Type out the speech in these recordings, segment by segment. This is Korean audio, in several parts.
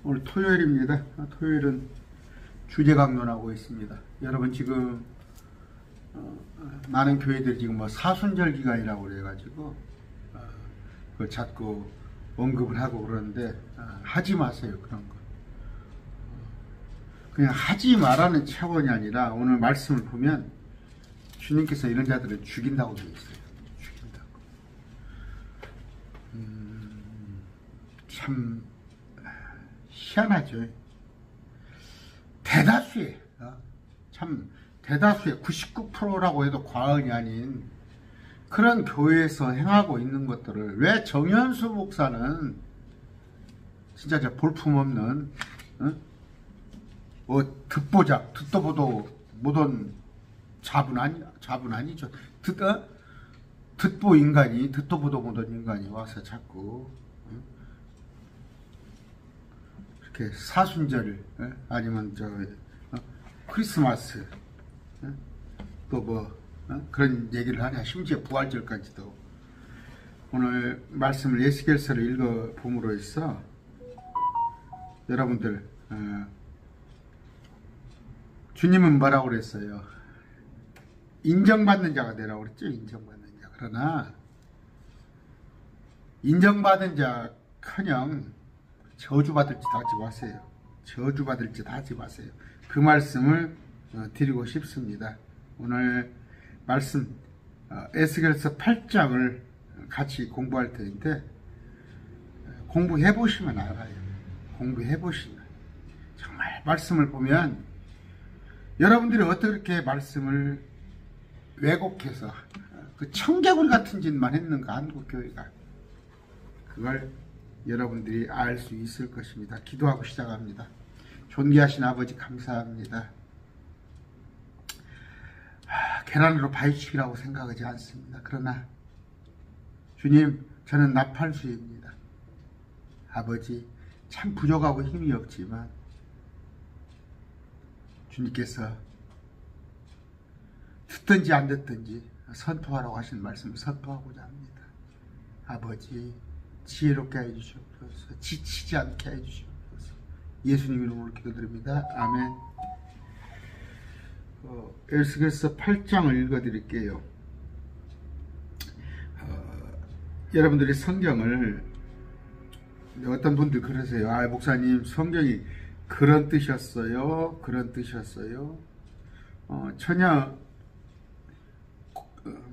오늘 토요일입니다. 토요일은 주제 강론하고 있습니다. 여러분 지금 많은 교회들이 지금 뭐 사순절 기간이라고 그래가지고 그 자꾸 언급을 하고 그러는데 하지 마세요. 그런 거. 그냥 하지 말라는 차원이 아니라 오늘 말씀을 보면 주님께서 이런 자들을 죽인다고 되어 있어요. 죽인다고. 참 희한하죠. 대다수의 참 대다수의 99%라고 해도 과언이 아닌 그런 교회에서 행하고 있는 것들을 왜 정현수 목사는 진짜 저 볼품없는 뭐 듣도 보도 못한 자분 아니죠. 듣보 인간이 듣도 보도 못한 인간이 와서 자꾸 이렇게 사순절 아니면 저 크리스마스 또 뭐 그런 얘기를 하냐. 심지어 부활절까지도. 오늘 말씀을 에스겔서를 읽어봄으로 해서 여러분들 주님은 뭐라고 그랬어요? 인정받는 자가 되라고 그랬죠. 인정받는 자. 그러나 인정받은 자커녕 저주받을 짓 하지 마세요. 저주받을 짓 하지 마세요. 그 말씀을 드리고 싶습니다. 오늘 말씀 에스겔서 8장을 같이 공부할 텐데 공부해 보시면 알아요. 공부해 보시면 정말 말씀을 보면 여러분들이 어떻게 말씀을 왜곡해서 그 청개구리 같은 짓만 했는가 한국교회가, 그걸 여러분들이 알 수 있을 것입니다. 기도하고 시작합니다. 존귀하신 아버지 감사합니다. 계란으로 바위치기라고 생각하지 않습니다. 그러나 주님, 저는 나팔수입니다. 아버지, 참 부족하고 힘이 없지만 주님께서 듣든지 안 듣든지 선포하라고 하신 말씀을 선포하고자 합니다. 아버지, 지혜롭게 해주시옵소서. 지치지 않게 해주시옵소서. 예수님 이름으로 기도드립니다. 아멘. 에스겔서 8장을 읽어드릴게요. 여러분들이 성경을, 어떤 분들 그러세요. 목사님, 성경이 그런 뜻이었어요. 그런 뜻이었어요. 전혀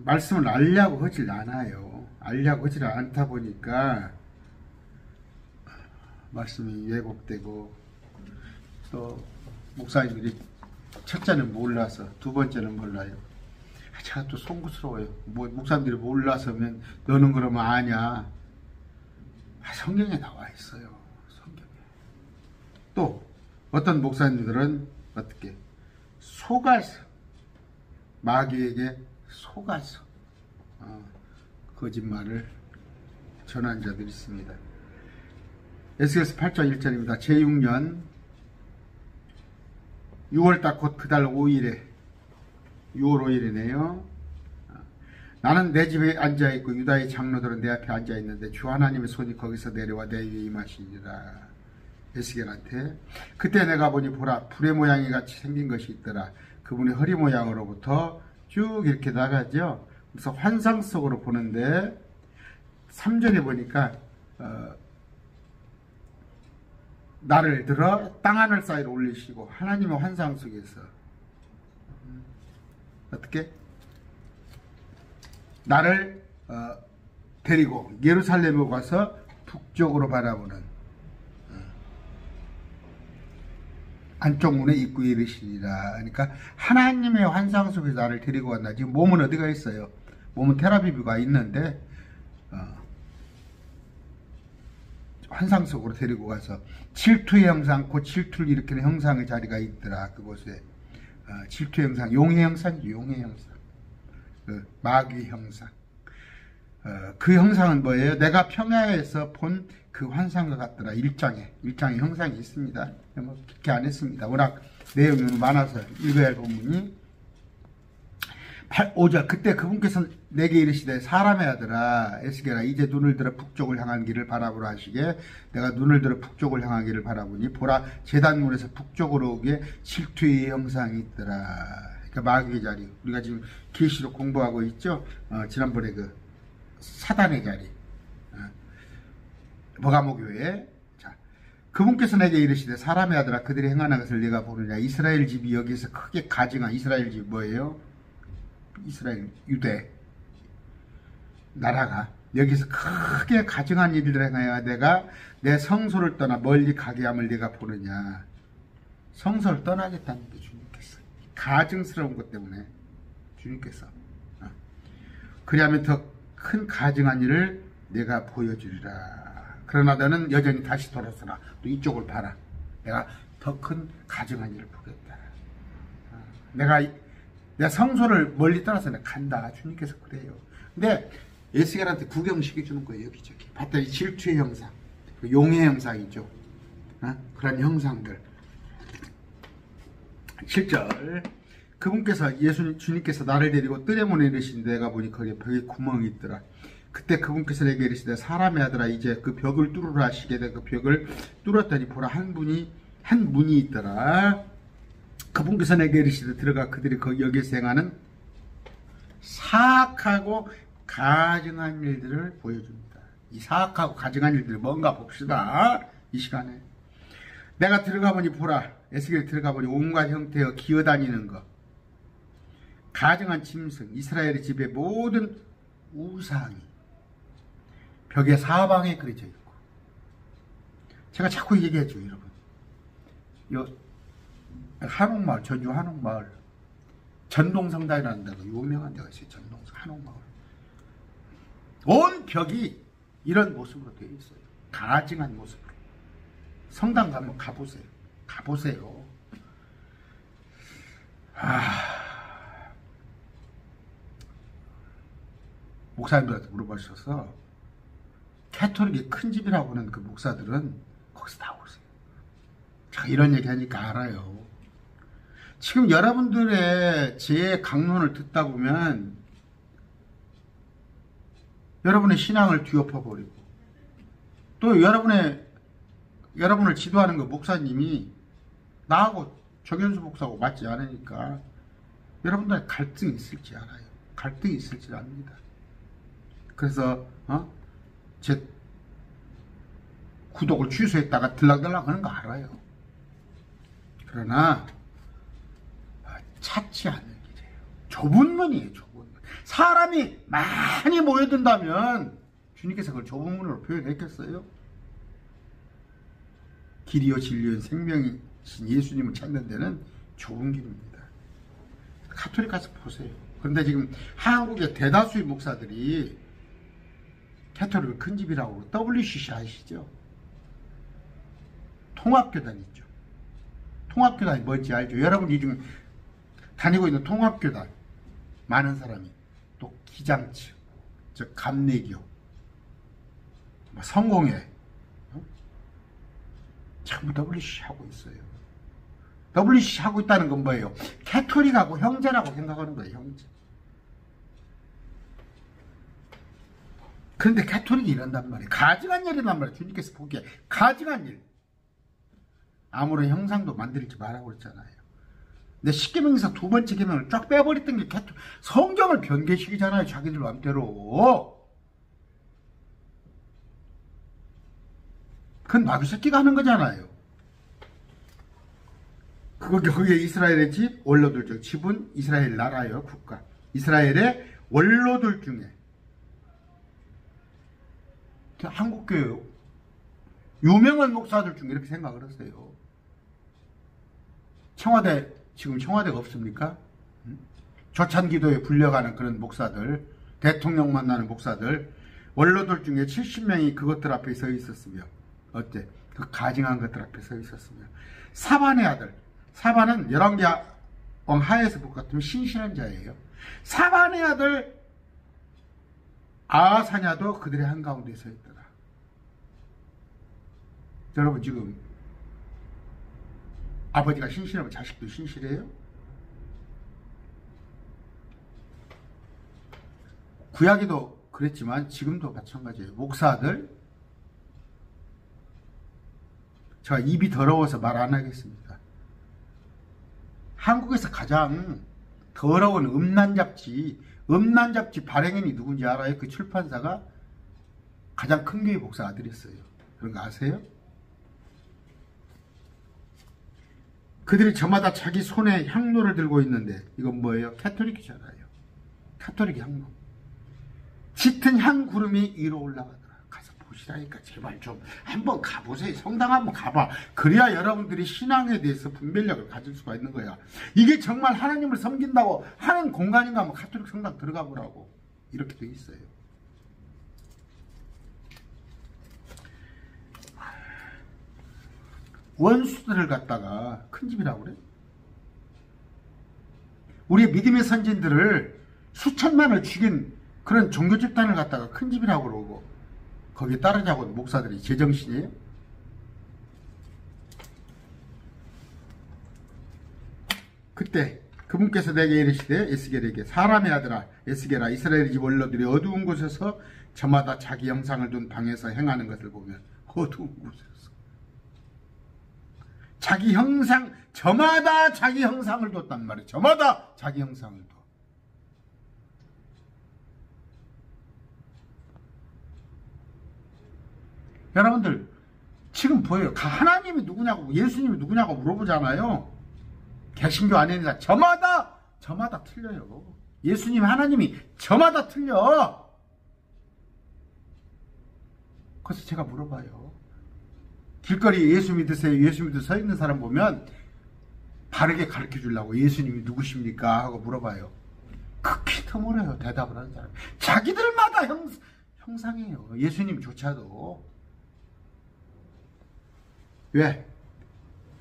말씀을 알려고 하질 않아요. 알려고 하질 않다 보니까 말씀이 왜곡되고, 또 목사님들이 첫째는 몰라서 두 번째는 몰라요. 제가 또 송구스러워요. 뭐 목사님들이 몰라서면 너는 그러면 아냐. 성경에 나와 있어요. 성경에. 또 어떤 목사님들은 어떻게 속아서, 마귀에게 속아서 거짓말을 전한 자들이 있습니다. 에스겔서 8장 1절입니다. 제6년 6월달 곧 그달 5일에 6월 5일이네요. 나는 내 집에 앉아있고 유다의 장로들은 내 앞에 앉아있는데 주 하나님의 손이 거기서 내려와 내 위에 임하시니라. 에스겔한테. 그때 내가 보니 보라, 불의 모양이 같이 생긴 것이 있더라. 그분의 허리 모양으로부터 쭉 이렇게 나가죠. 그래서 환상 속으로 보는데 3절에 보니까 나를 들어 땅하늘 사이로 올리시고, 하나님의 환상 속에서 어떻게 나를 데리고 예루살렘에 가서 북쪽으로 바라보는 안쪽 문에 입구에 이르시리라. 그러니까 하나님의 환상 속에서 나를 데리고 간다. 지금 몸은 어디가 있어요? 몸은 텔아비브가 있는데 환상 속으로 데리고 가서 질투의 형상, 곧 질투를 일으키는 형상의 자리가 있더라. 그곳에 질투의 형상, 용의 형상이죠. 용의 형상, 마귀의 형상. 그 형상은 뭐예요? 내가 평야에서 본 그 환상과 같더라. 1장에 형상이 있습니다. 뭐 깊게 안 했습니다. 워낙 내용이 많아서 읽어야 할 본문이 5절 그때 그분께서 내게 이르시되 사람의 아들아 에스겔아 이제 눈을 들어 북쪽을 향한 길을 바라보라 하시게 내가 눈을 들어 북쪽을 향한 길을 바라보니 보라 제단문에서 북쪽으로 오기에 질투의 형상이 있더라. 그러니까 마귀의 자리 우리가 지금 계시록 공부하고 있죠. 지난번에 그 사단의 자리 버가모교회. 자 그분께서 내게 이르시되 사람의 아들아 그들이 행하는 것을 네가 보느냐. 이스라엘 집이 여기서 크게 가증한 이스라엘 집이 뭐예요? 이스라엘 유대 나라가 여기서 크게 가증한 일들을 행하여 내가 내 성소를 떠나 멀리 가게 함을 네가 보느냐. 성소를 떠나겠다는 게 주님께서 가증스러운 것 때문에 주님께서 그리하면 더 큰 가증한 일을 내가 보여주리라. 그러나 너는 여전히 다시 돌아서라. 또 이쪽을 봐라. 내가 더 큰 가증한 일을 보겠다. 내가 성소를 멀리 떠나서 내가 간다. 주님께서 그래요. 근데 에스겔한테 구경시켜 주는 거예요. 여기저기. 봤더니 질투의 형상, 용의 형상이죠. 그런 형상들. 7절 그분께서 주님께서 나를 데리고 뜰에 문에 이르시는데 내가 보니 거기에 벽에 구멍이 있더라. 그때 그분께서 내게 이르시되 사람의 아들아 이제 그 벽을 뚫으라 하시게 돼 그 벽을 뚫었더니 보라 한 문이 있더라. 그분께서 내게 이르시되 들어가 그들이 여기서 행하는 사악하고 가증한 일들을 보여줍니다. 이 사악하고 가증한 일들이 뭔가 봅시다. 이 시간에 내가 들어가 보니 보라 에스겔이 들어가 보니 온갖 형태의 기어다니는 것 가증한 짐승 이스라엘의 집의 모든 우상이 벽의 사방에 그려져 있고 제가 자꾸 얘기해줘 여러분. 요 한옥마을 전주 한옥마을 전동성당이라는 데가 유명한 데가 있어요. 전동성 한옥마을 온 벽이 이런 모습으로 되어 있어요. 가증한 모습으로. 성당 가면 가보세요. 목사님들한테 물어보셔서 캐톨릭이 큰 집이라고 하는 그 목사들은 거기서 나오세요. 제가 이런 얘기 하니까 알아요. 지금 여러분들의 제 강론을 듣다 보면 여러분의 신앙을 뒤엎어버리고 또 여러분을 지도하는 그 목사님이 나하고 정현수 목사하고 맞지 않으니까 여러분들의 갈등이 있을지 알아요. 갈등이 있을지 압니다. 그래서 제 구독을 취소했다가 들락들락 하는 거 알아요. 그러나 찾지 않는 길이에요. 좁은 문이에요. 좁은 문. 사람이 많이 모여든다면 주님께서 그걸 좁은 문으로 표현했겠어요? 길이요 진리요 생명이신 예수님을 찾는 데는 좁은 길입니다. 가톨릭 가서 보세요. 그런데 지금 한국의 대다수의 목사들이 캐톨릭을 큰 집이라고 WCC 아시죠? 통합교단 있죠. 통합교단이 뭔지 알죠? 여러분이 지금 다니고 있는 통합교단 많은 사람이 또 기장측, 즉 감리교, 성공회 전부 WCC 하고 있어요. WCC 하고 있다는 건 뭐예요? 캐톨릭하고 형제라고 생각하는 거예요. 형제. 그런데 캐톨릭이 이런단 말이에요. 가증한 일이란 말이에요. 주님께서 보기에 가증한 일. 아무런 형상도 만들지 말라고 그랬잖아요. 근데 십계명에서 두 번째 계명을 쫙 빼버렸던 게 성경을 변개시키잖아요. 자기들 마음대로. 그건 마귀 새끼가 하는 거잖아요. 거기에 이스라엘의 집, 원로들 중 집은 이스라엘 나라예요. 국가. 이스라엘의 원로들 중에 한국교회 유명한 목사들 중에 이렇게 생각을 했어요. 지금 청와대가 없습니까? 조찬기도에 불려가는 그런 목사들, 대통령 만나는 목사들, 원로들 중에 70명이 그것들 앞에 서 있었으며, 어때? 그 가증한 것들 앞에 서 있었으며, 사반의 아들, 사반은 열왕기왕 하에서 볼 것 같으면 신실한 자예요. 사반의 아들 아사냐도 그들의 한가운데 서 있더라. 여러분 지금 아버지가 신실하면 자식도 신실해요? 구약에도 그랬지만 지금도 마찬가지예요. 목사들, 제가 입이 더러워서 말 안 하겠습니다. 한국에서 가장 더러운 음란잡지 발행인이 누군지 알아요? 그 출판사가 가장 큰 교회 목사 아들이었어요. 그런 거 아세요? 그들이 저마다 자기 손에 향로를 들고 있는데 이건 뭐예요? 캐톨릭이잖아요. 캐톨릭 향로. 짙은 향 구름이 위로 올라가더라. 가서 보시라니까. 제발 좀 한번 가보세요. 성당 한번 가봐. 그래야 여러분들이 신앙에 대해서 분별력을 가질 수가 있는 거야. 이게 정말 하나님을 섬긴다고 하는 공간인가 하면 카톨릭 성당 들어가 보라고. 이렇게 돼 있어요. 원수들을 갖다가 큰 집이라고 그래? 우리의 믿음의 선진들을 수천만을 죽인 그런 종교 집단을 갖다가 큰 집이라고 그러고 거기에 따르자고 목사들이 제정신이에요? 그때 그분께서 내게 이르시되 에스겔에게 사람의 아들아 에스겔아 이스라엘 집 원로들이 어두운 곳에서 저마다 자기 형상을 둔 방에서 행하는 것을 보면 어두운 곳에서 자기 형상 저마다 자기 형상을 뒀단 말이에요. 저마다 자기 형상을 둬. 여러분들 지금 보여요. 하나님이 누구냐고 예수님이 누구냐고 물어보잖아요. 개신교 안에는 저마다 틀려요. 예수님 하나님이 저마다 틀려. 그래서 제가 물어봐요. 길거리에 예수 믿으세요. 예수 믿으 서 있는 사람 보면 바르게 가르쳐 주려고 예수님이 누구십니까? 하고 물어봐요. 극히 드물어요. 대답을 하는 사람. 자기들마다 형상이에요. 예수님조차도. 왜?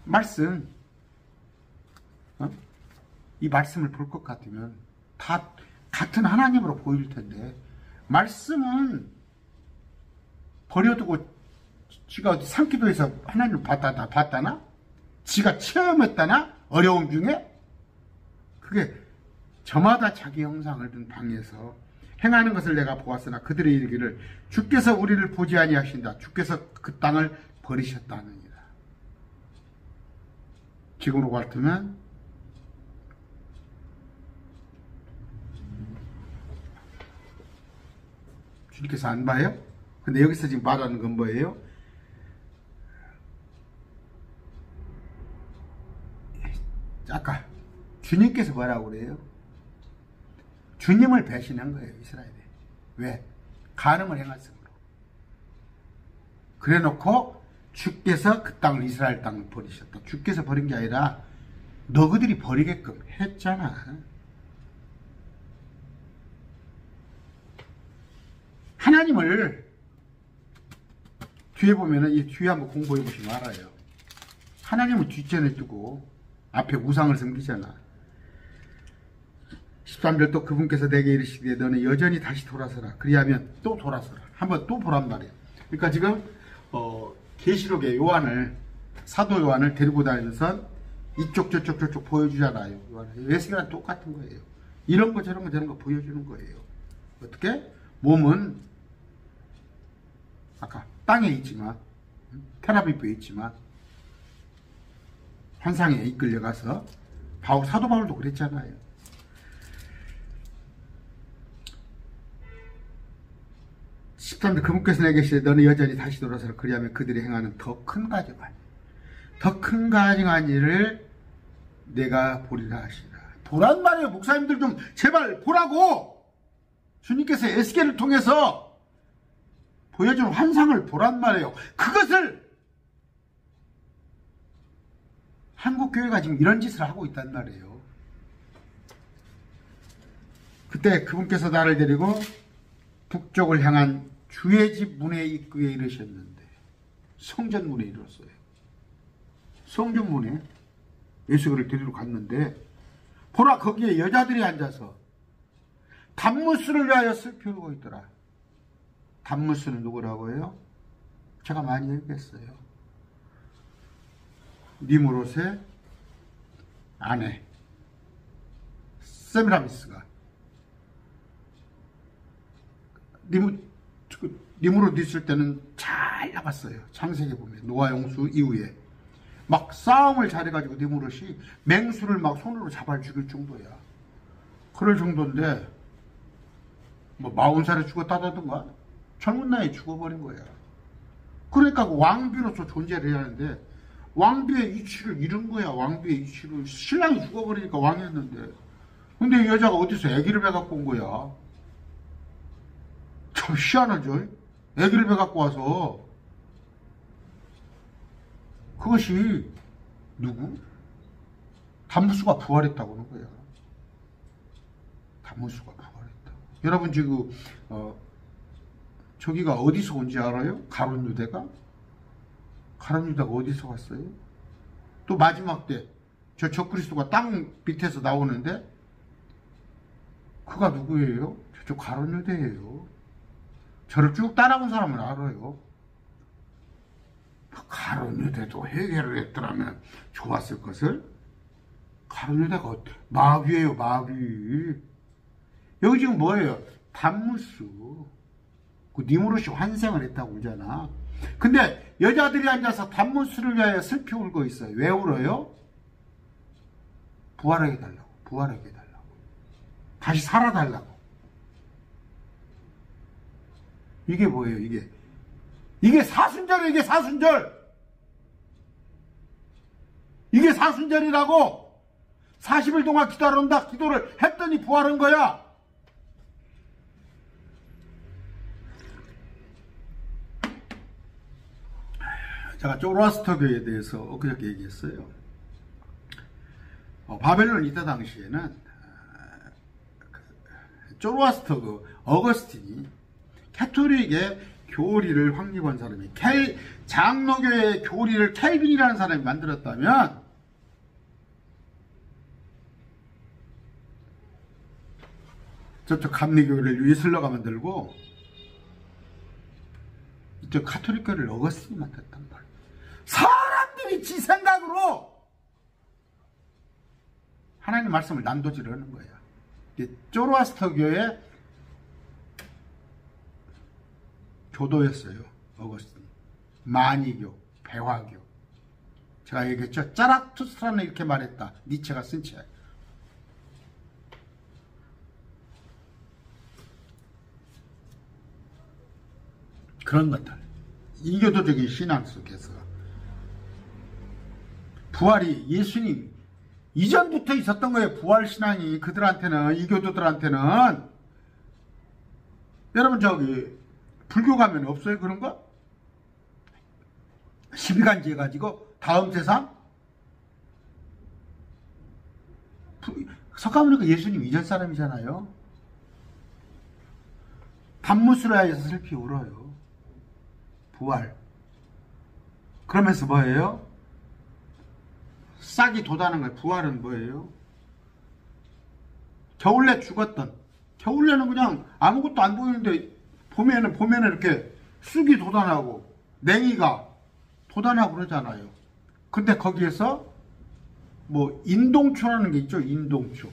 말씀. 이 말씀을 볼 것 같으면 다 같은 하나님으로 보일 텐데 말씀은 버려두고 지가 어디 산기도에서 하나님을 봤다나? 지가 체험했다나? 어려움 중에? 그게 저마다 자기 형상을 둔 방에서 행하는 것을 내가 보았으나 그들의 이르기를 주께서 우리를 보지 아니하신다. 주께서 그 땅을 버리셨다느니라. 지금으로 같으면 주님께서 안 봐요? 근데 여기서 지금 말하는 건 뭐예요? 아까 주님께서 뭐라고 그래요? 주님을 배신한 거예요. 이스라엘에. 왜? 간음을 행했으므로. 그래 놓고 주께서 그 땅을 이스라엘 땅을 버리셨다. 주께서 버린 게 아니라 너희들이 버리게끔 했잖아. 하나님을 뒤에 보면은 이 뒤에 한번 공부해 보시면 알아요. 하나님을 뒷전에 두고 앞에 우상을 섬기잖아. 13절 또 그분께서 내게 이르시되 너는 여전히 다시 돌아서라. 그리하면 또 돌아서라. 한번 또 보란 말이야. 그러니까 지금 계시록의 요한을 사도 요한을 데리고 다니면서 이쪽 저쪽 보여주잖아요. 예수님이랑 똑같은 거예요. 이런 거 저런 거 저런 거 보여주는 거예요. 어떻게? 몸은 아까 땅에 있지만 테라비브에 있지만 환상에 이끌려가서 사도 바울도 그랬잖아요. 13절 그분께서 내게 이르시되 너는 여전히 다시 돌아서라. 그리하면 그들이 행하는 더 큰 가증한 일을 내가 보리라 하시라. 보란 말이에요. 목사님들 좀 제발 보라고. 주님께서 에스겔을 통해서 보여준 환상을 보란 말이에요. 그것을 한국교회가 지금 이런 짓을 하고 있단 말이에요. 그때 그분께서 나를 데리고 북쪽을 향한 주의 집 문에 입구에 이르셨는데 성전 문에 이르렀어요. 성전 문에 예수를 데리러 갔는데 보라 거기에 여자들이 앉아서 단무스를 위하여 슬피 울고 있더라. 단무스는 누구라고 해요? 제가 많이 얘기했어요. 니무롯의 아내 세미라미스가 니무롯 있을 때는 잘 나갔어요. 창세기 보면 노아 홍수 이후에 막 싸움을 잘해가지고 니무롯이 맹수를 막 손으로 잡아 죽일 정도야. 그럴 정도인데 뭐 40살에 죽었다던가 젊은 나이에 죽어버린 거야. 그러니까 그 왕비로서 존재를 해야 하는데 왕비의 이치를 잃은 거야. 왕비의 이치를. 신랑이 죽어버리니까 왕이었는데. 근데 이 여자가 어디서 아기를 배갖고 온 거야. 참 희한하죠. 아기를 배갖고 와서. 그것이 누구? 담무수가 부활했다고 하는 거야. 담무수가 부활했다고. 여러분 지금 저기가 어디서 온지 알아요? 가룟 유대가? 가룟 유다가 어디서 왔어요? 또 마지막 때 저 적그리스도가 땅 밑에서 나오는데 그가 누구예요? 저쪽 가룟 유대예요. 저를 쭉 따라온 사람은 알아요. 가룟 유대도 해결을 했더라면 좋았을 것을. 가룟 유대가 마귀예요. 마귀. 여기 지금 뭐예요? 담무수. 그 니무롯이 환생을 했다고 그러잖아. 근데 여자들이 앉아서 담무수를 위하여 슬피 울고 있어요. 왜 울어요? 부활하게 해달라고. 부활하게 해달라고. 다시 살아달라고. 이게 뭐예요? 이게 사순절이에요. 이게 사순절. 이게 사순절이라고. 40일 동안 기다린다. 기도를 했더니 부활한 거야. 제가 조로아스터교에 대해서 엊그저께 얘기했어요. 바벨론 이때 당시에는 조로아스터 어거스틴이 캐토릭의 교리를 확립한 사람이 장로교의 교리를 켈빈이라는 사람이 만들었다면 저쪽 감리교를 위슬러가 만들고 이쪽 카톨릭교를 어거스틴이 만들었단 말이에요. 사람들이 지 생각으로 하나님 말씀을 난도질을 하는 거예요. 조로아스터교의 교도였어요. 어거스틴. 마니교, 배화교. 제가 얘기했죠. 짜라투스트라는 이렇게 말했다. 니체가 쓴 책. 그런 것들. 이교도적인 신앙 속에서 부활이 예수님 이전부터 있었던 거예요. 부활신앙이 그들한테는, 이교도들한테는. 여러분 저기 불교 가면 없어요? 그런 거? 12간지 해가지고 다음 세상? 석가모니가 예수님 이전 사람이잖아요. 담무수를 하여서 슬피 울어요. 부활. 그러면서 뭐예요? 싹이 돋아는 거예요. 부활은 뭐예요? 겨울내 죽었던, 겨울내는 그냥 아무것도 안 보이는데 봄에는 이렇게 쑥이 돋아나고 냉이가 돋아나고 그러잖아요. 근데 거기에서 뭐 인동초라는 게 있죠. 인동초.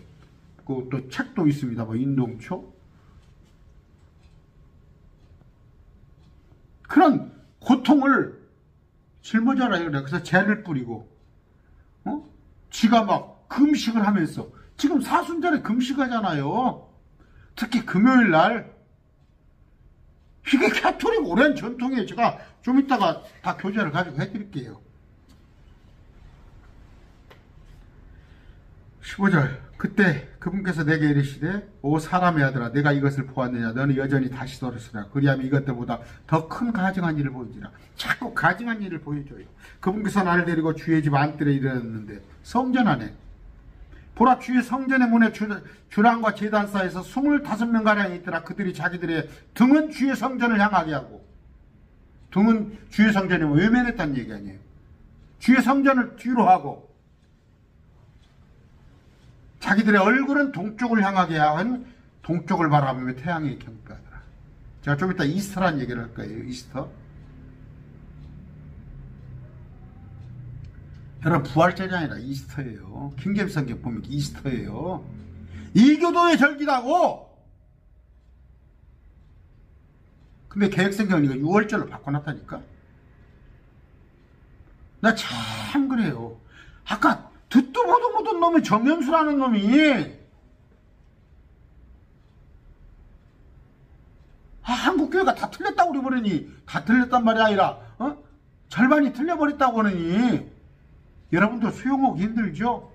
그 또 책도 있습니다. 뭐 인동초. 그런 고통을 짊어져라요. 그래서 재를 뿌리고 지가 막 금식을 하면서 지금 사순절에 금식하잖아요. 특히 금요일 날. 이게 캐토릭 오랜 전통이에요. 제가 좀 이따가 다 교재를 가지고 해드릴게요. 15절. 그때 그분께서 내게 이르시되 오 사람의 아들아 내가 이것을 보았느냐 너는 여전히 다시 돌으시라 그리하면 이것들보다 더 큰 가증한 일을 보이지라. 자꾸 가증한 일을 보여줘요. 그분께서 나를 데리고 주의 집 안뜰에 이르렀는데 성전 안에 보라 주의 성전의 문에 주랑과 제단사에서 25명가량이 있더라. 그들이 자기들의 등은 주의 성전을 향하게 하고, 등은 주의 성전에 외면했다는 얘기 아니에요. 주의 성전을 뒤로 하고 자기들의 얼굴은 동쪽을 향하게 한 동쪽을 바라보며 태양에 경배하더라. 제가 좀 이따 이스터라는 얘기를 할 거예요. 이스터. 여러분 부활절이 아니라 이스터예요. 킹제임스 성경 보면 이스터예요. 이교도의 절기라고. 근데 개혁성경은 이거 6월절로 바꿔놨다니까. 나 참 그래요. 아까 듣도 보도 못한 놈이 정영수라는 놈이 한국교회가 다 틀렸다고 그래버리니, 다 틀렸단 말이 아니라 절반이 틀려버렸다고 하느니 여러분도 수용하기 힘들죠?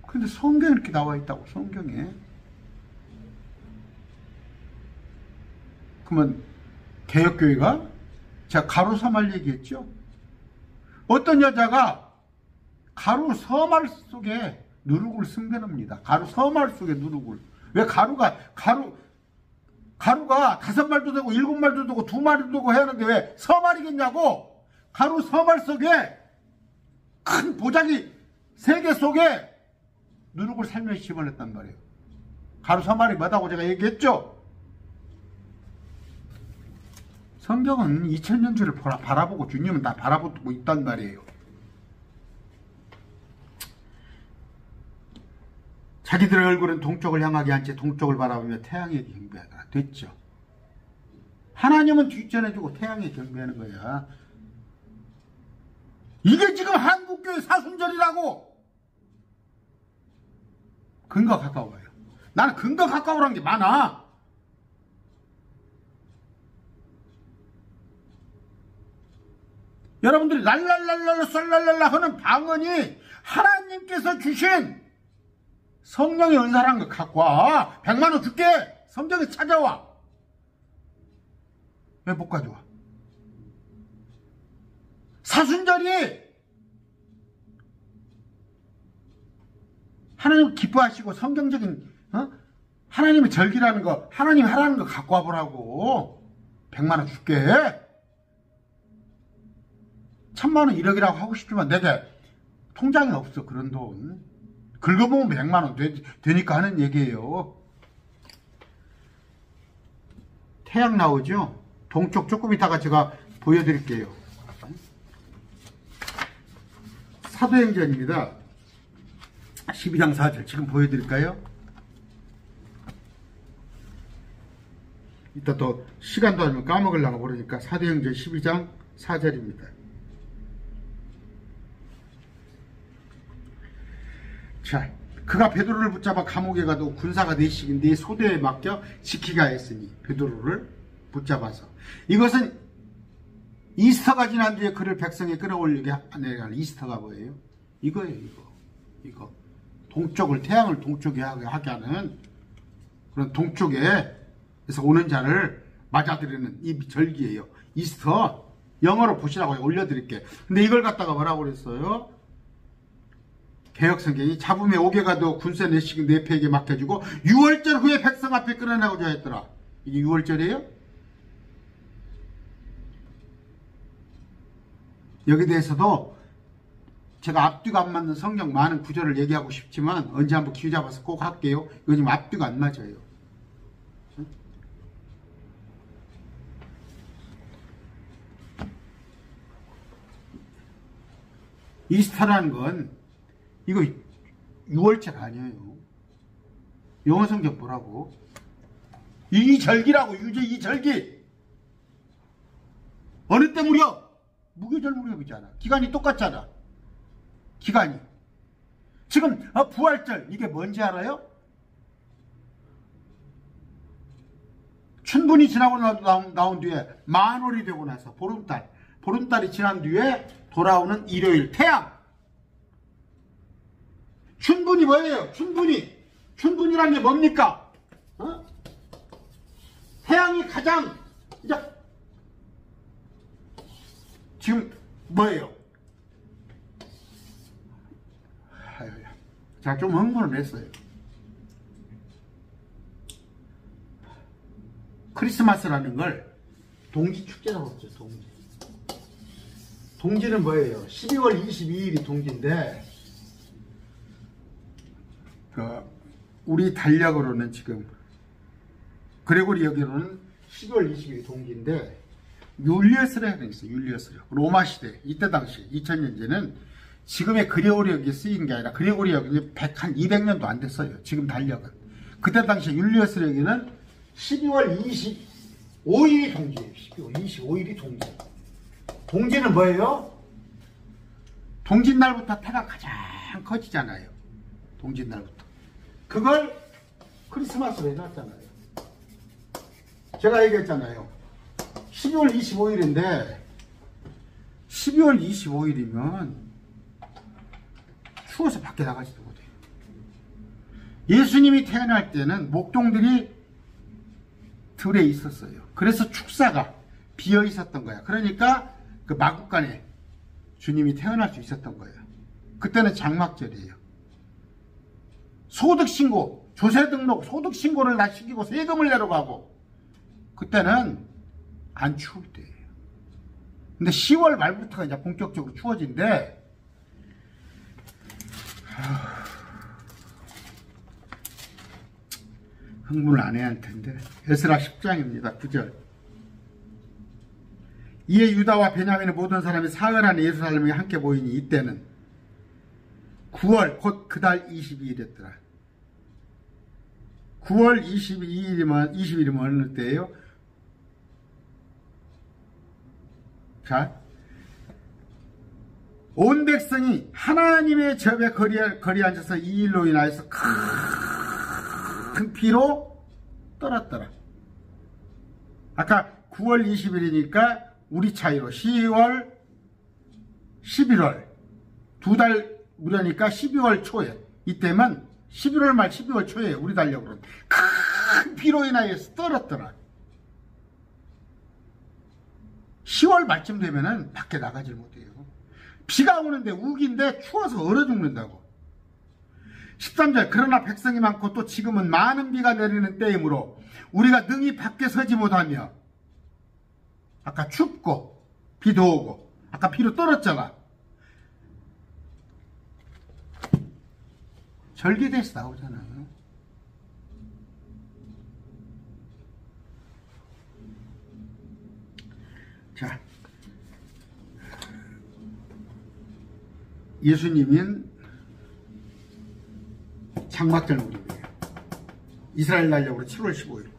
근데 성경에 이렇게 나와 있다고, 성경에. 그러면 개혁교회가, 제가 가로 서말 얘기했죠? 어떤 여자가 가로 서말 속에 누룩을 숨겨놓습니다. 가로 서말 속에 누룩을. 왜 가루가 5말도 되고 7말도 되고 2말도 되고 해야 하는데 왜 서말이겠냐고. 가로 서말 속에 큰 보자기 3개 속에 누룩을 살며시 집어넣었단 말이에요. 가로 서말이 뭐다고 제가 얘기했죠. 성경은 2000년주를 바라보고 주님은 다 바라보고 있단 말이에요. 자기들의 얼굴은 동쪽을 향하게 한 채 동쪽을 바라보며 태양에 경배하더라. 됐죠. 하나님은 뒷전해주고 태양에 경배하는 거야. 이게 지금 한국교회 사순절이라고. 근거 가까워요. 나는 근거 가까우란 게 많아. 여러분들이 랄랄랄랄라 썰랄랄라 하는 방언이 하나님께서 주신 성령의 은사라는 거 갖고 와. 100만 원 줄게. 성경에 찾아와. 왜 못 가져와? 사순절이 하나님 기뻐하시고 성경적인 하나님의 절기라는 거, 하나님 하라는 거 갖고 와보라고. 100만 원 줄게. 1000만 원 1억이라고 하고 싶지만 내게 통장에 없어. 그런 돈. 긁어보면 100만 원 되니까 하는 얘기예요. 태양 나오죠? 동쪽 조금 이따가 제가 보여드릴게요. 사도행전입니다. 12장 4절 지금 보여드릴까요? 이따 또 시간도 아니면 까먹으려고 그러니까 사도행전 12장 4절입니다. 자, 그가 베드로를 붙잡아 감옥에 가도 군사가 네 소대에 맡겨 지키가 했으니 베드로를 붙잡아서. 이것은 이스터가 지난 뒤에 그를 백성에 끌어올리게 하는 이스터가 뭐예요? 이거예요. 이거 동쪽을, 태양을 동쪽에 하게 하는 그런 동쪽에서 오는 자를 맞아들이는 이 절기예요. 이스터. 영어로 보시라고 올려드릴게. 근데 이걸 갖다가 뭐라고 그랬어요? 개혁성경이 잡음에 오게 가도 군사 내식 내패에게 맡겨주고 6월절 후에 백성 앞에 끌어내고자 했더라. 이게 6월절이에요? 여기 대해서도 제가 앞뒤가 안 맞는 성경 많은 구절을 얘기하고 싶지만 언제 한번 기회 잡아서 꼭 할게요. 이거 지금 앞뒤가 안 맞아요. 이스터라는 건 이거 6월절 아니에요. 영어 성경 보라고. 이 절기라고. 이 절기. 어느 때 무렵? 무교절 무렵이잖아. 기간이 똑같잖아. 기간이. 지금 부활절 이게 뭔지 알아요? 춘분이 지나고 나온 뒤에 만월이 되고 나서 보름달이 지난 뒤에 돌아오는 일요일 태양. 춘분이 뭐예요? 춘분이란 게 뭡니까? 태양이 가장 이제 지금 뭐예요? 자, 좀 흥분을 했어요. 크리스마스라는 걸 동지축제라고 했죠. 동지는 뭐예요? 12월 22일이 동지인데 우리 달력으로는 지금 그레고리 여기로는 12월 20일이 동지인데 율리어스라고 있어요. 율리어스요. 로마 시대 이때 당시 2000년제는 지금의 그레고리역이 쓰인 게 아니라 그레고리역이 200년도 안 됐어요. 지금 달력은. 그때 당시 율리어스력에는 12월 5일이 동지예요. 12월 25일이 동지. 동지는 뭐예요? 동짓날부터 태가 가장 커지잖아요. 동짓날부터. 그걸 크리스마스로 해놨잖아요. 제가 얘기했잖아요. 12월 25일인데 12월 25일이면 추워서 밖에 나가지도 못해요. 예수님이 태어날 때는 목동들이 들에 있었어요. 그래서 축사가 비어 있었던 거야. 그러니까 그 마국간에 주님이 태어날 수 있었던 거예요. 그때는 장막절이에요. 소득신고, 조세등록, 소득신고를 다 시키고 세금을 내러 가고 그때는 안 추울 때예요. 근데 10월 말부터가 이제 본격적으로 추워진대. 흥분을 안 해야 할 텐데. 에스라 10장입니다. 9절. 이에 유다와 베냐민의 모든 사람이 사흘 안에 예루살렘에 함께 모이니 이때는 9월 곧 그달 22일이었더라. 9월 22일이면 어느 때예요? 자, 온 백성이 하나님의 접에 거리에 앉아서 이 일로 인하여서 큰 피로 떨었더라. 아까 9월 20일이니까 우리 차이로 10월, 11월 두 달 무려니까 12월 초에 이때면 11월 말 12월 초에 우리 달력으로 큰 피로 인하여서 떨었더라. 10월 말쯤 되면은 밖에 나가질 못해요. 비가 오는데 우기인데 추워서 얼어 죽는다고. 13절 그러나 백성이 많고 또 지금은 많은 비가 내리는 때이므로 우리가 능히 밖에 서지 못하며 아까 춥고 비도 오고 아까 비로 떨었잖아. 절기대에서 나오잖아요. 자, 예수님은 장막절 무렵이에요. 이스라엘 날력으로 7월 15일.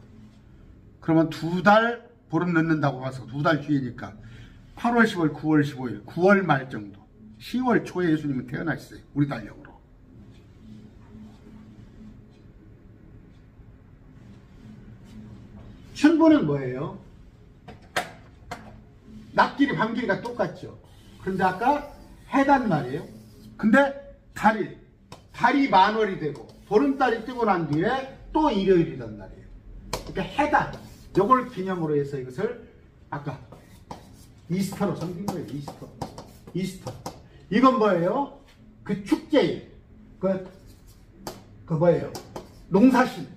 그러면 두 달 보름 넣는다고 봐서 두 달 뒤이니까 8월 10월 9월 15일 9월 말 정도 10월 초에 예수님은 태어나셨어요. 우리 달력으로. 춘보는 뭐예요? 낮길이 밤길이가 똑같죠. 그런데 아까 해단 말이에요. 근데 달이 만월이 되고 보름달이 뜨고 난 뒤에 또 일요일이란 말이에요. 그러니까 해단. 요걸 기념으로 해서 이것을 아까 이스터로 섬긴 거예요. 이스터. 이건 뭐예요? 그 축제일. 그 뭐예요? 농사신.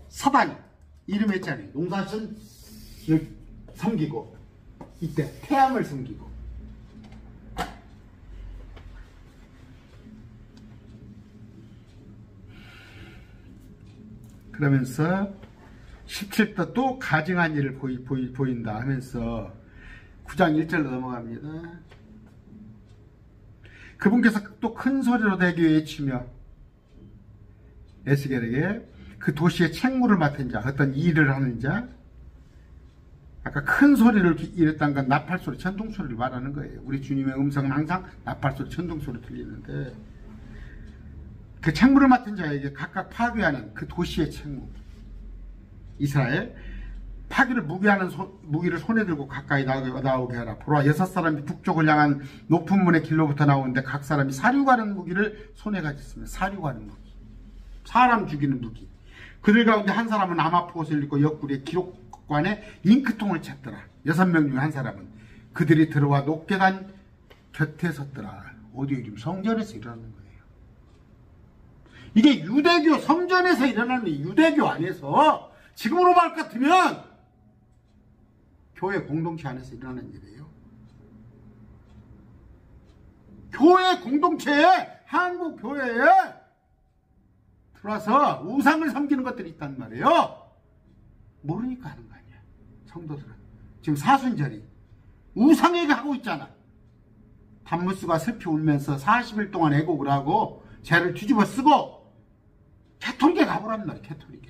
사단. 이름 했잖아요. 농사신 섬기고 이때 태양을 섬기고. 그러면서 17도 또 가증한 일을 보인다 하면서 9장 1절로 넘어갑니다. 그분께서 또 큰 소리로 대기 외치며 에스겔에게 그 도시의 책무를 맡은 자, 어떤 일을 하는 자, 아까 큰 소리를 이랬다는 건 나팔소리, 천둥소리를 말하는 거예요. 우리 주님의 음성은 항상 나팔소리, 천둥소리 들리는데 그 책무를 맡은 자에게 각각 파괴하는 그 도시의 책무. 이스라엘 파괴를 무기를 손에 들고 가까이 나오게 하라. 보라 6사람이 북쪽을 향한 높은 문의 길로부터 나오는데 각 사람이 사륙하는 무기를 손에 가졌습니다. 사륙하는 무기. 사람 죽이는 무기. 그들 가운데 한 사람은 아마포옷을 입고 옆구리에 기록관에 잉크통을 찼더라. 6명 중에 한 사람은 그들이 들어와 높게단 곁에 섰더라. 어디 요즘 성전에서 일어나는 거예요. 이게 유대교 성전에서 일어나는 유대교 안에서 지금으로 말 같으면 교회 공동체 안에서 일어나는 일이에요. 교회 공동체에 한국 교회에 들어와서 우상을 섬기는 것들이 있단 말이에요. 모르니까 하는 거 아니야. 성도들은 지금 사순절이 우상에게 하고 있잖아. 단무스가 슬피 울면서 40일 동안 애곡을 하고 죄를 뒤집어 쓰고 캐톨릭에 가보란 말이야. 캐톨릭에.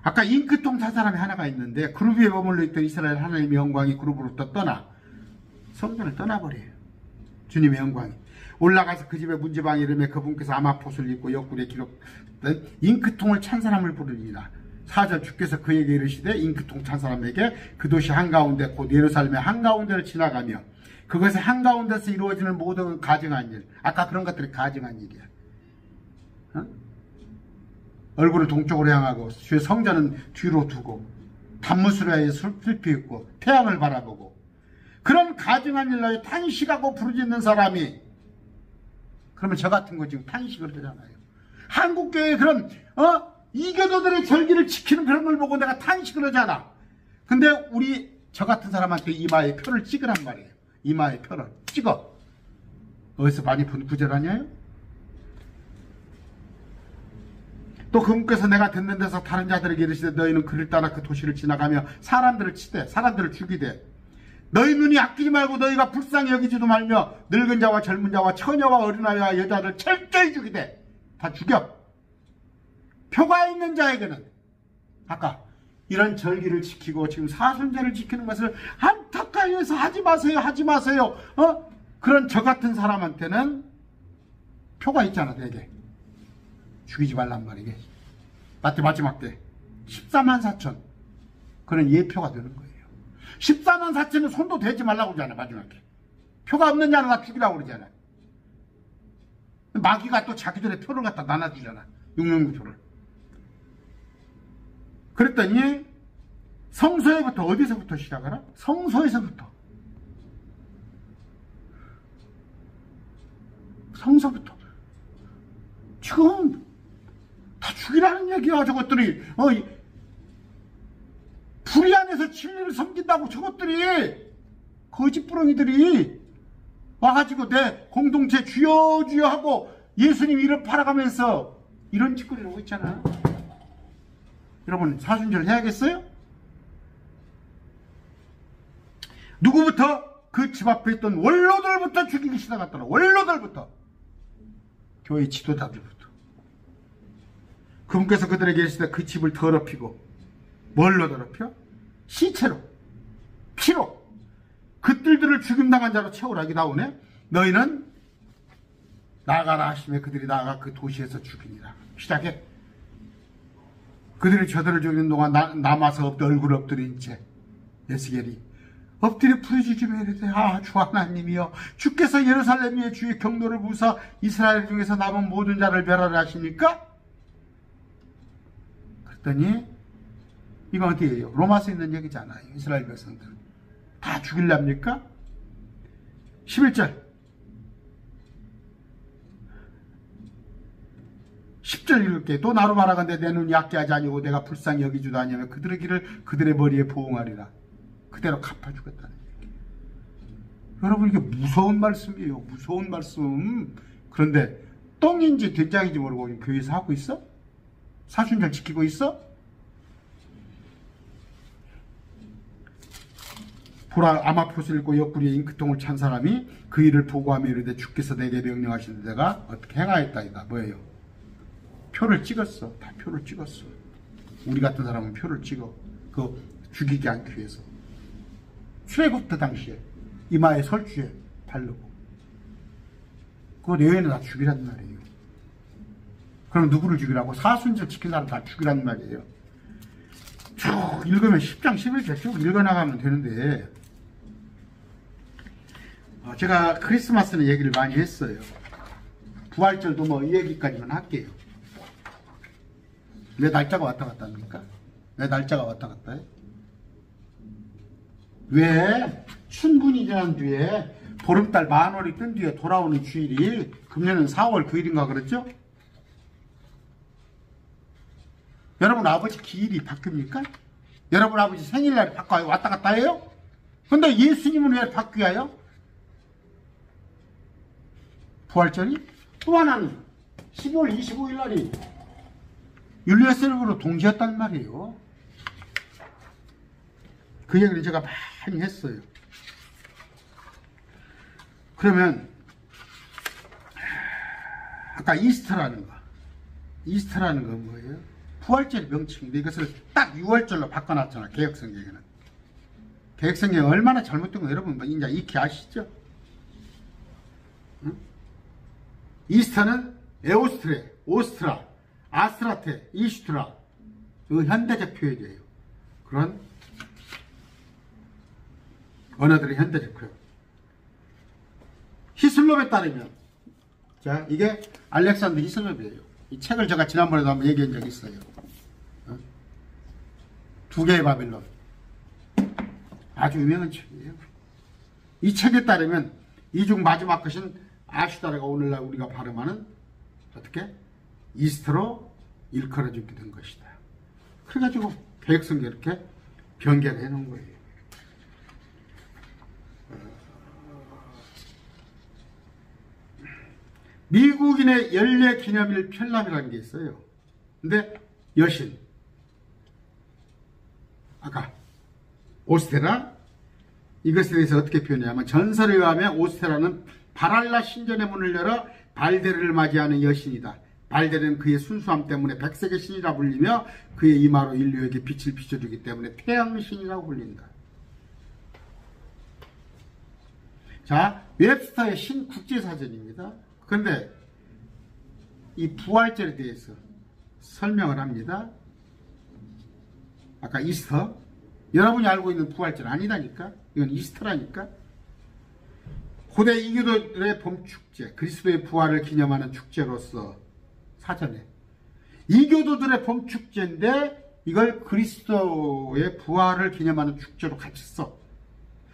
아까 잉크통 찬 사람이 하나가 있는데 그룹 위에 머물러 있던 이스라엘 하나님의 영광이 그룹으로부터 떠나 성전을 떠나버려요. 주님의 영광이 올라가서 그 집에 문지방이 이름에 그분께서 아마폿을 입고 옆구리에 기록된 잉크통을 찬 사람을 부르니라. 4절 주께서 그에게 이르시되 잉크통 찬 사람에게 그 도시 한가운데 곧 예루살렘의 한가운데를 지나가며 그것의 한가운데서 이루어지는 모든 가증한 일, 아까 그런 것들이 가증한 일이야. 어? 얼굴을 동쪽으로 향하고 주의 성전은 뒤로 두고 단무스로에 슬피 있고 태양을 바라보고 그런 가증한 일로 탄식하고 부르짖는 사람이, 그러면 저 같은 거 지금 탄식을 하잖아요. 한국교회의 그런 이교도들의 절기를 지키는 그런 걸 보고 내가 탄식을 하잖아. 근데 우리 저 같은 사람한테 이마에 표를 찍으란 말이에요. 이마에 표를 찍어. 어디서 많이 본 구절 아니에요? 또 그분께서 내가 듣는 데서 다른 자들에게 이르시되 너희는 그를 따라 그 도시를 지나가며 사람들을 치되 사람들을 죽이되 너희 눈이 아끼지 말고 너희가 불쌍히 여기지도 말며 늙은 자와 젊은 자와 처녀와 어린아이와 여자들 철저히 죽이되 다 죽여. 표가 있는 자에게는 아까 이런 절기를 지키고 지금 사순절을 지키는 것을 안타까이 해서 하지 마세요. 그런 저 같은 사람한테는 표가 있잖아. 되게 죽이지 말란 말이게. 마지막 때 14만 4천 그런 예표가 되는 거예요. 14만 4천은 손도 대지 말라고 그러잖아. 마지막에 표가 없는 자는 다 죽이라고 그러잖아. 마귀가 또 자기들의 표를 갖다 나눠주잖아. 669표를. 그랬더니 성소에부터 어디서부터 시작하라? 성소에서부터. 성소부터. 지금 다 죽이라는 얘기야. 저것들이 불의 안에서 진리를 섬긴다고 저것들이 거짓부렁이들이 와가지고 내 공동체 주여 하고 예수님 이름 팔아가면서 이런 짓거리를 하고 있잖아. 여러분 사순절 해야겠어요? 누구부터? 그 집 앞에 있던 원로들부터 죽이기 시작했더라. 원로들부터. 교회 지도자들부터. 그분께서 그들에게 이르시되 그 집을 더럽히고 뭘로 더럽혀? 시체로, 피로 그 뜰들을 죽임당한 자로 채우라. 여기 나오네. 너희는 나가라 하시며 그들이 나아가 그 도시에서 죽이니라. 시작해. 그들이 저들을 죽이는 동안 남아서 얼굴 엎드린 채 에스겔이 엎드려 부르짖으며 이르되 주 하나님이여 주께서 예루살렘 위에 주의 경노를 부사 이스라엘 중에서 남은 모든 자를 멸하라 하십니까? 그랬더니 이건 어디예요? 로마서에 있는 얘기잖아요. 이스라엘 백성들 다 죽일랍니까? 11절 10절 읽을게. 또 나로 말하건대 내 눈이 약게 하지 아니고 내가 불쌍히 여기지도 아니하며 그들의 길을 그들의 머리에 부응하리라. 그대로 갚아주겠다는 얘기예요. 여러분 이게 무서운 말씀이에요. 무서운 말씀. 그런데 똥인지 된장인지 모르고 교회에서 하고 있어? 사순절 지키고 있어? 보라 아마폿을 읽고 옆구리에 잉크통을 찬 사람이 그 일을 보고하며 이르되 주께서 내게 명령하시는 내가 어떻게 행하였다이다. 뭐예요? 표를 찍었어. 다 표를 찍었어. 우리 같은 사람은 표를 찍어. 그 죽이지 않기 위해서. 출애굽 때 당시에 이마에 설주에 바르고. 그거 내외는 다 죽이란 말이에요. 그럼 누구를 죽이라고? 사순절 지킨 사람 다 죽이란 말이에요. 쭉 읽으면 10장 11절 쭉 읽어나가면 되는데 제가 크리스마스는 얘기를 많이 했어요. 부활절도 뭐 이 얘기까지만 할게요. 왜 날짜가 왔다 갔다 합니까? 왜 날짜가 왔다 갔다 해? 왜 춘분이 지난 뒤에 보름달 만월이 뜬 뒤에 돌아오는 주일이 금년은 4월 9일인가 그랬죠? 여러분 아버지 기일이 바뀝니까? 여러분 아버지 생일날이 바꿔요? 왔다 갔다 해요? 근데 예수님은 왜 바뀌어요? 부활절이? 또 하나는 12월 25일 날이 율리아셀으로 동지였단 말이에요. 그 얘기를 제가 많이 했어요. 그러면 아까 이스터라는 건 뭐예요? 부활절의 명칭인데 이것을 딱 6월절로 바꿔놨잖아. 개혁성경에는. 개혁성경이 얼마나 잘못된 거 여러분 뭐 이제 익히 아시죠? 응? 이스터는 에오스트레, 오스트라, 아스트라테, 이슈트라. 그 현대적 표현이에요. 그런 언어들의 현대적 표현. 히슬롭에 따르면, 자, 이게 알렉산더 히슬롭이에요. 이 책을 제가 지난번에도 한번 얘기한 적이 있어요. 두 개의 바빌론. 아주 유명한 책이에요. 이 책에 따르면 이 중 마지막 것인 아슈다라가 오늘날 우리가 발음하는 어떻게? 이스트로 일컬어지게 된 것이다. 그래가지고 개혁성경 이렇게 변개를 해놓은 거예요. 미국인의 연례 기념일 편람이라는 게 있어요. 근데 여신, 아까 오스테라, 이것에 대해서 어떻게 표현하냐면 전설에 의하면 오스테라는 바랄라 신전의 문을 열어 발데르를 맞이하는 여신이다. 발데르는 그의 순수함 때문에 백색의 신이라 불리며 그의 이마로 인류에게 빛을 비춰주기 때문에 태양신이라고 불린다. 자, 웹스터의 신국제사전입니다. 그런데 이 부활절에 대해서 설명을 합니다. 아까 이스터, 여러분이 알고 있는 부활절 아니라니까. 이건 이스터라니까. 고대 이교도들의 봄축제, 그리스도의 부활을 기념하는 축제로서 사전에 이교도들의 봄축제인데 이걸 그리스도의 부활을 기념하는 축제로 같이 써.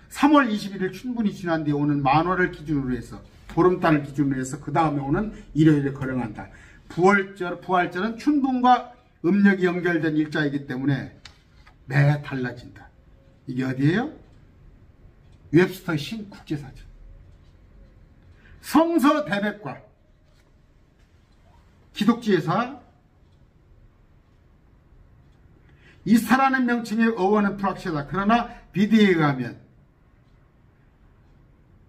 3월 21일 충분히 지난 뒤에 오는 만월을 기준으로 해서, 보름달을 기준으로 해서 그 다음에 오는 일요일에 거령한다. 부활절은 춘분과 음력이 연결된 일자이기 때문에 매 달라진다. 이게 어디예요? 웹스터의 신국제사전. 성서 대백과 기독지에서 이스타라는 명칭의 어원은 불확실하다. 그러나 비디에 의하면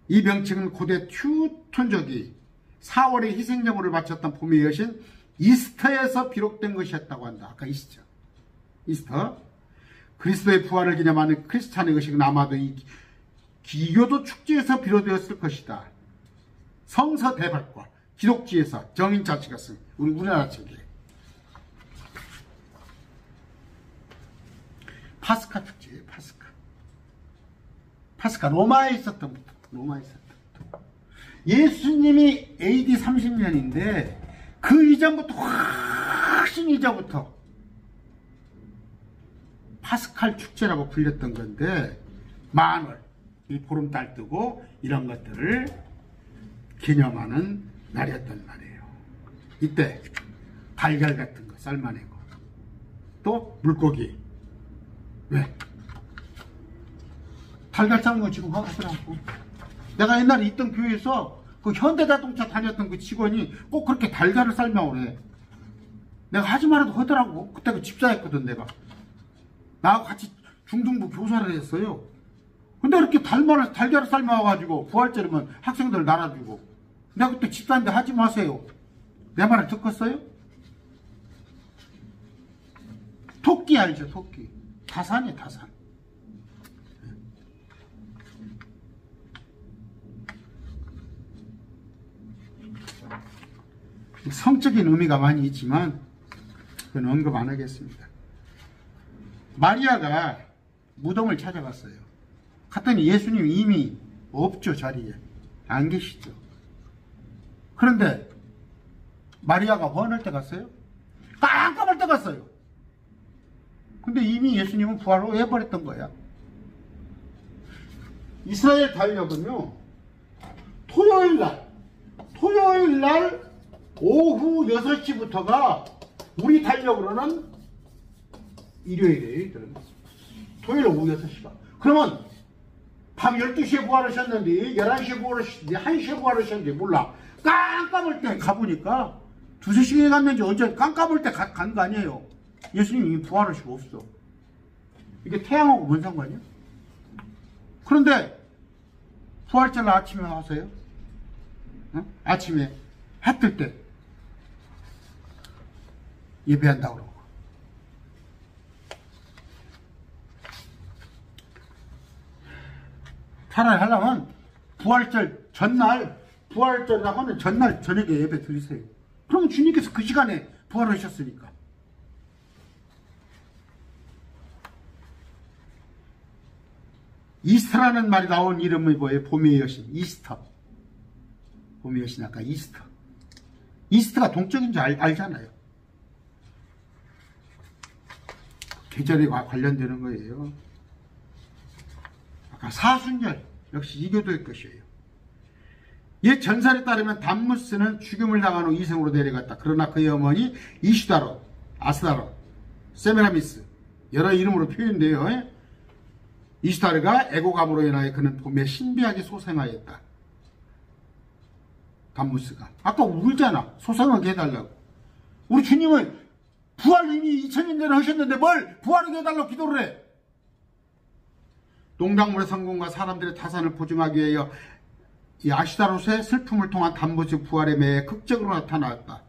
이 명칭은 고대 튜톤족이 4월에 희생제물을 바쳤던 봄의 여신 이스터에서 비롯된 것이었다고 한다. 아까 이스터. 그리스도의 부활을 기념하는 크리스찬의 의식은 아마도 이 기교도 축제에서 비롯되었을 것이다. 성서 대백과 기독지에서 정인자치가 쓴 우리나라 책이에요. 파스카 축제예요. 파스카 로마에 있었던 부터. 예수님이 AD 30년인데 그 이전부터, 훨씬 이전부터 파스칼 축제라고 불렸던 건데, 만월, 이 보름달 뜨고 이런 것들을 기념하는 날이었단 말이에요. 이때 달걀 같은 거 삶아내고 또 물고기. 왜? 달걀 삶는 거 지금 하더라고. 내가 옛날에 있던 교회에서 그 현대자동차 다녔던 그 직원이 꼭 그렇게 달걀을 삶아오래. 내가 하지 말아도 하더라고. 그때 그 집사였거든, 내가. 나하고 같이 중등부 교사를 했어요. 근데 이렇게 달걀을 삶아와가지고 부활절이면 학생들 날아주고. 내가 그때 집사인데 하지 마세요. 내 말을 듣겠어요? 토끼 알죠, 토끼. 타산이에요, 타산. 성적인 의미가 많이 있지만 그건 언급 안 하겠습니다. 마리아가 무덤을 찾아갔어요. 갔더니 예수님이 이미 없죠, 자리에. 안 계시죠. 그런데 마리아가 화낼 때 갔어요? 깜깜할 때 갔어요. 근데 이미 예수님은 부활을 해버렸던 거야. 이스라엘 달력은요, 토요일 날 오후 6시부터가 우리 달력으로는 일요일이에요. 토요일 오후 6시가. 그러면 밤 12시에 부활하셨는데 11시에 부활하셨는데 1시에 부활하셨는데 몰라. 깜깜할 때 가보니까 두세 시간에 갔는지 언제 깜깜할 때 간 거 아니에요. 예수님이 부활하시고 없어. 이게 태양하고 뭔 상관이야? 그런데 부활절 아침에 하세요. 응? 아침에 해 뜰 때 예배한다고 그러고 차라리 하려면 부활절 전날, 부활절이라고 하면 전날 저녁에 예배 드리세요. 그러면 주님께서 그 시간에 부활하셨으니까. 이스터라는 말이 나온 이름이 뭐예요? 봄의 여신, 이스터. 봄의 여신, 아까 이스터. 이스터가 동적인 줄 알잖아요. 계절에 관련되는 거예요. 아까 사순절, 역시 이교도의 것이에요. 옛 전설에 따르면 담무스는 죽임을 당한 후 이승으로 내려갔다. 그러나 그의 어머니 이슈다로, 아스다로, 세메라미스 여러 이름으로 표현돼요. 이슈다르가 애고감으로 인하여 그는 봄에 신비하게 소생하였다. 담무스가 아까 울잖아. 소생하게 해달라고. 우리 주님은 부활 이미 2000년 전에 하셨는데 뭘 부활하게 해달라고 기도를 해. 농작물의 성공과 사람들의 타산을 보증하기 위하여 이 아시다롯의 슬픔을 통한 담무스의 부활에 매해 극적으로 나타났다.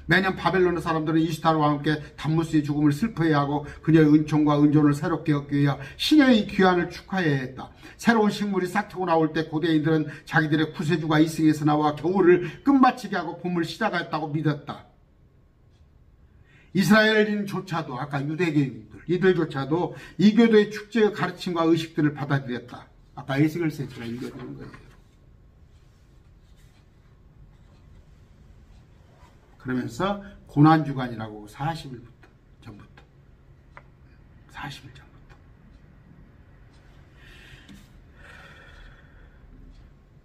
매년 바벨론의 사람들은 이시다롯과 함께 담무스의 죽음을 슬퍼해야 하고 그녀의 은총과 은존을 새롭게 얻기 위하여 신의 귀환을 축하해야 했다. 새로운 식물이 싹트고 나올 때 고대인들은 자기들의 구세주가 이승에서 나와 겨울을 끝마치게 하고 봄을 시작했다고 믿었다. 이스라엘인조차도 아까 유대교인들 이들조차도 이교도의 축제의 가르침과 의식들을 받아들였다. 아까 에스겔서에 제가 읽어드린 거예요. 그러면서 고난주간이라고 40일 전부터 40일 전부터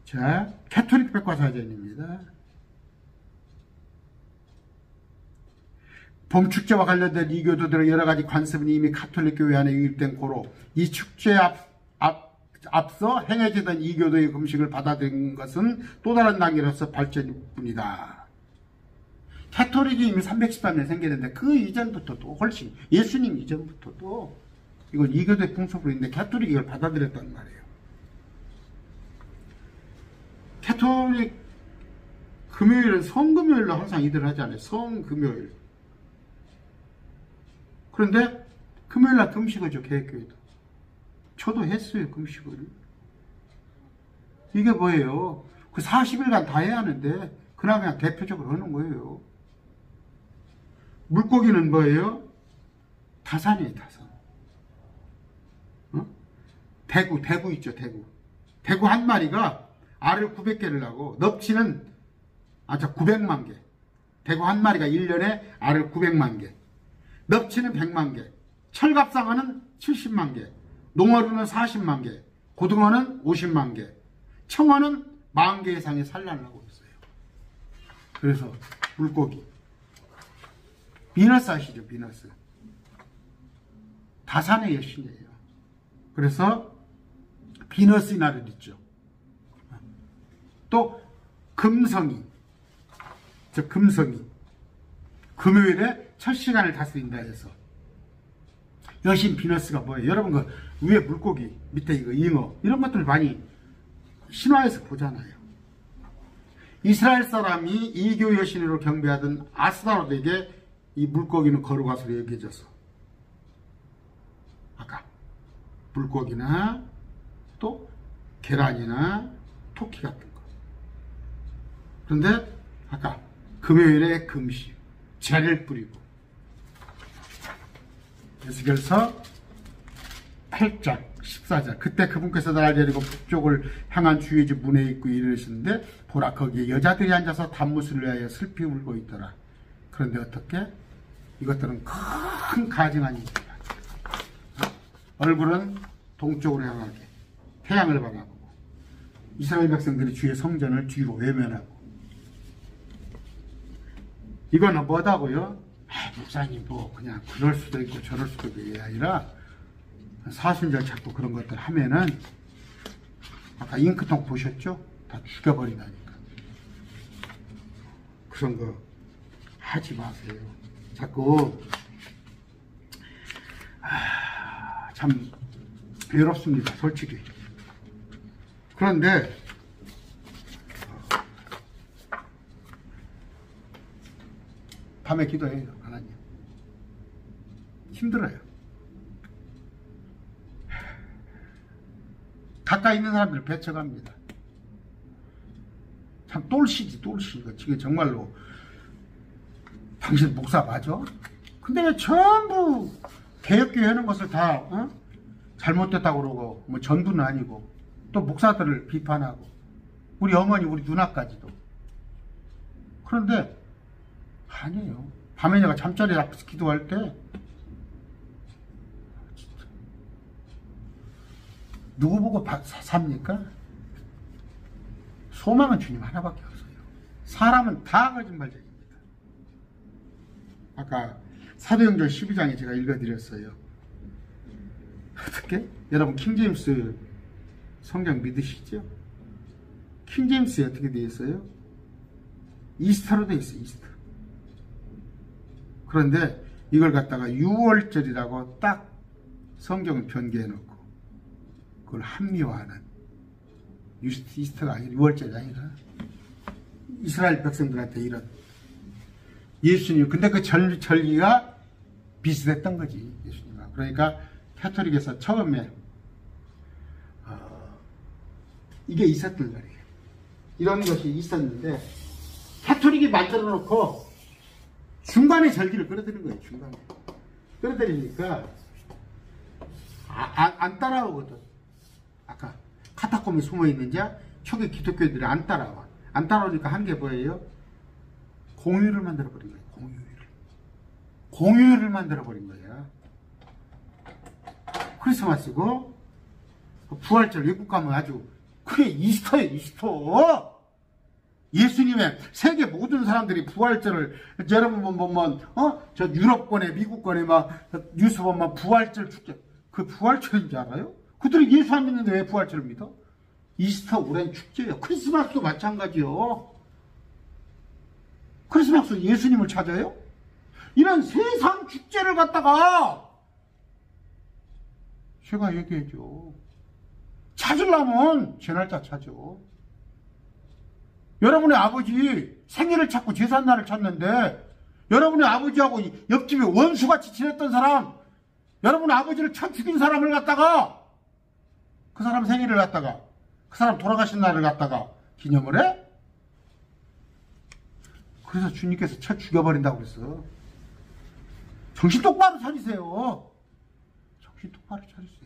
자 캐톨릭 백과사전입니다. 봄 축제와 관련된 이교도들의 여러가지 관습은 이미 가톨릭 교회 안에 유입된 고로 이 축제에 앞서 행해지던 이교도의 금식을 받아들인 것은 또 다른 단계로서 발전일 뿐이다. 캐톨릭이 이미 313년 생겼는데 그 이전부터도 훨씬 예수님 이전부터도 이건 이교도의 풍습으로 있는데 캐톨릭이 이걸 받아들였단 말이에요. 캐톨릭 금요일은 성금요일로 항상 이들 하잖아요. 성금요일. 그런데 금요일날 금식을 줘, 개혁교회도. 저도 했어요, 금식을. 이게 뭐예요? 그 40일간 다 해야 하는데 그날 그냥 대표적으로 하는 거예요. 물고기는 뭐예요? 타산이에요, 타산. 어? 대구 있죠, 대구. 대구 한 마리가 알을 900개를 하고 넙치는 900만 개. 대구 한 마리가 1년에 알을 900만 개. 넙치는 100만 개, 철갑상어는 70만 개, 농어류는 40만 개, 고등어는 50만 개, 청어는 40개 이상의 산란을 하고 있어요. 그래서 물고기 비너스 아시죠? 비너스 다산의 여신이에요. 그래서 비너스 날을 있죠. 또 금성이 금요일에 첫 시간을 다스린다 해서 여신 비너스가 뭐예요? 여러분 그 위에 물고기 밑에 이거 잉어 이런 것들 많이 신화에서 보잖아요. 이스라엘 사람이 이교 여신으로 경배하던 아스다롯에게 이 물고기는 거룩하수로 여겨져서 아까 물고기나 또 계란이나 토끼 같은 거. 그런데 아까 금요일에 금식 재를 뿌리고 에스겔서 8장 14절 그때 그분께서 나를 데리고 북쪽을 향한 주의 집 문에 있고 이르시는데 보라 거기에 여자들이 앉아서 단무스를 위하여 슬피 울고 있더라. 그런데 어떻게? 이것들은 큰 가증한 이들이다. 얼굴은 동쪽으로 향하게 태양을 바라보고 이스라엘 백성들이 주의 성전을 뒤로 외면하고 이거는 뭐다고요? 목사님 뭐 그냥 그럴 수도 있고 저럴 수도 있고 게 아니라 사순절 자꾸 그런 것들 하면은 아까 잉크통 보셨죠? 다 죽여버린다니까. 그런 거 하지 마세요. 자꾸 참 외롭습니다. 솔직히. 그런데 밤에 기도해요. 하나님. 힘들어요. 가까이 있는 사람들을 배척합니다. 참 똘시지 똘시. 이거 정말로 당신 목사 맞아? 근데 왜 전부 개혁교회 하는 것을 다 잘못됐다고 그러고 뭐 전부는 아니고 또 목사들을 비판하고 우리 어머니 우리 누나까지도. 그런데 아니에요. 밤에 내가 잠자리 앞에서 기도할 때 진짜 누구 보고 삽니까? 소망은 주님 하나밖에 없어요. 사람은 다 거짓말쟁이입니다. 아까 사도행전 12장에 제가 읽어드렸어요. 어떻게? 여러분 킹제임스 성경 믿으시죠? 킹제임스에 어떻게 되어 있어요? 이스터로 되어 있어요. 이스터. 그런데 이걸 갖다가 6월절이라고 딱 성경을 변개해 놓고 그걸 합리화하는, 이스터가 아니라 6월절이 아니라 이스라엘 백성들한테 이런 예수님, 근데 그 절기가 비슷했던 거지, 예수님과. 그러니까 캐톨릭에서 처음에 이게 있었던 거예요. 이런 것이 있었는데 캐톨릭이 만들어 놓고 중간에 절기를 끌어들인 거예요. 중간에 끌어들이니까 안 따라오거든. 아까 카타콤에 숨어 있는 자 초기 기독교들이 안 따라와. 안 따라오니까 한 게 뭐예요? 공휴일을 만들어 버린 거예요. 공휴일을 만들어 버린 거야. 크리스마스고 부활절 외국 가면 아주 그게 이스터예요. 이스터. 예수님의 세계 모든 사람들이 부활절을, 여러분 보면 저 유럽권에 미국권에 막 뉴스 보면 부활절 축제, 그 부활절인 줄 알아요? 그들이 예수 안 믿는데 왜 부활절을 믿어? 이스터 오랜 축제예요. 크리스마스도 마찬가지요. 크리스마스 예수님을 찾아요? 이런 세상 축제를 갖다가 제가 얘기해줘. 찾으려면 제 날짜 찾아. 여러분의 아버지 생일을 찾고 제삿날을 찾는데, 여러분의 아버지하고 옆집에 원수같이 지냈던 사람, 여러분의 아버지를 쳐 죽인 사람을 갖다가, 그 사람 생일을 갖다가, 그 사람 돌아가신 날을 갖다가 기념을 해? 그래서 주님께서 쳐 죽여버린다고 그랬어. 정신 똑바로 차리세요. 정신 똑바로 차리세요.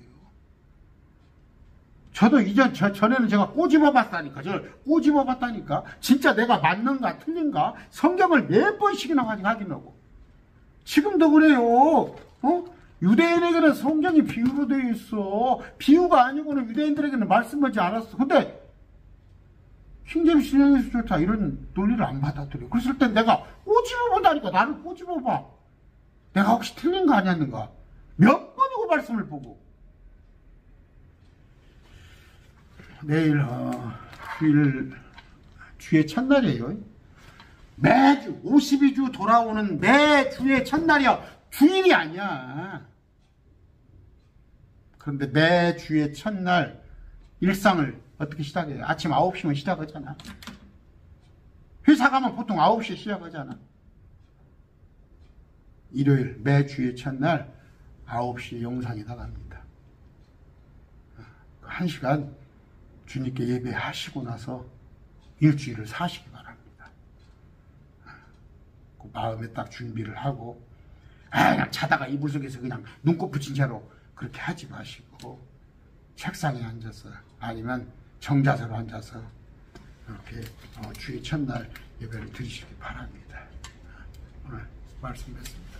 저도 전에는 제가 꼬집어 봤다니까. 진짜 내가 맞는가, 틀린가? 성경을 몇 번씩이나 확인하고. 지금도 그래요. 유대인에게는 성경이 비유로 되어 있어. 비유가 아니고는 유대인들에게는 말씀하지 않았어. 근데, 킹제임스 신약에서 좋다. 이런 논리를 안 받아들여. 그랬을 땐 내가 꼬집어 본다니까. 나를 꼬집어 봐. 내가 혹시 틀린 거 아니었는가? 몇 번이고 말씀을 보고. 내일 주의 첫날이에요. 매주 52주 돌아오는 매 주의 첫날이야. 주일이 아니야. 그런데 매 주의 첫날 일상을 어떻게 시작해요? 아침 9시면 시작하잖아. 회사 가면 보통 9시에 시작하잖아. 일요일 매 주의 첫날 9시에 영상이 나갑니다. 1시간 주님께 예배하시고 나서 일주일을 사시기 바랍니다. 그 마음에 딱 준비를 하고, 그냥 자다가 이불 속에서 그냥 눈곱 붙인 채로 그렇게 하지 마시고, 책상에 앉아서 아니면 정자세로 앉아서 이렇게 주의 첫날 예배를 드리시기 바랍니다. 오늘 말씀드렸습니다.